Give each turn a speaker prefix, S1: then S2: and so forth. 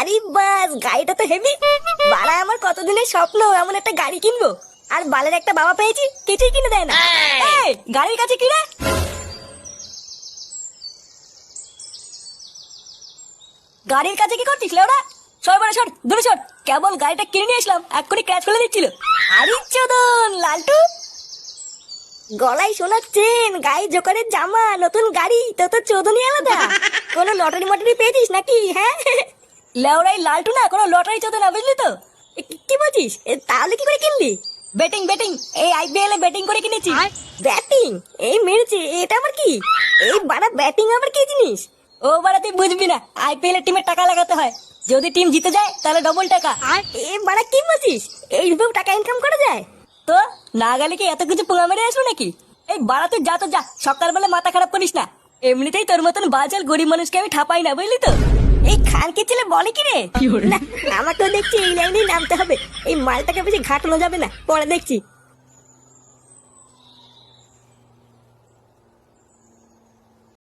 S1: আরে বাস, গাড়িটা তো হেভি। বাড়া, আমার কতদিনের স্বপ্ন এমন একটা গাড়ি কিনবো। আর বালের একটা বাবা পেয়েছি, কিছুই কিনে দেয় না। এই, গাড়ির কাছে কি রে? গাড়ির কাছে কি করছিস লেওড়া? সর বড়, সর দূরে সর। কেবল গাড়িটা কিনে নিয়ে আসলাম, এক্ষুনি ক্র্যাশ করে দিচ্ছিল। আরে চোদন লালটু, গলায় সোনার চেন, গায়ে জোকারের জামা, নতুন গাড়ি, তো তো চোদনই আলাদা। কোনো লটারি মটারি পেয়েছিস নাকি? হ্যাঁ লেওড়াই লালটু না, কোনো লটারি চোদন না, বুঝলি তো? কি বলছিস? তাহলে কি করে কিনলি? ব্যাটিং ব্যাটিং, এই আইপিএল এ ব্যাটিং করে কিনেছি। ব্যাটিং? এই মেরেছে, এটা আবার কি? এই বাড়া, ব্যাটিং আবার কি জিনিস? ও বাড়া, তুই বুঝবি না। আইপিএল এর টিমে টাকা লাগাতে হয়, যদি টিম জিতে যায় তাহলে ডবল টাকা। এ বাড়া, কি বলছিস? এইভাবে টাকা ইনকাম করা যায়? তো না গেলে কি এত কিছু পোঙা মেরে আসবো নাকি? এই বাড়া, তুই যা তো যা, সকালবেলা মাথা খারাপ করিস না। এমনিতেই তোর মতন বাজার গরিব মানুষকে আমি ঠাপাই না, বুঝলি তো? এই খানকে ছেলে বলে কি রে? না, আমাকেও দেখছি এই লাইনেই নামতে হবে। এই মালটাকে বেশি ঘাটানো যাবে না, পরে দেখছি।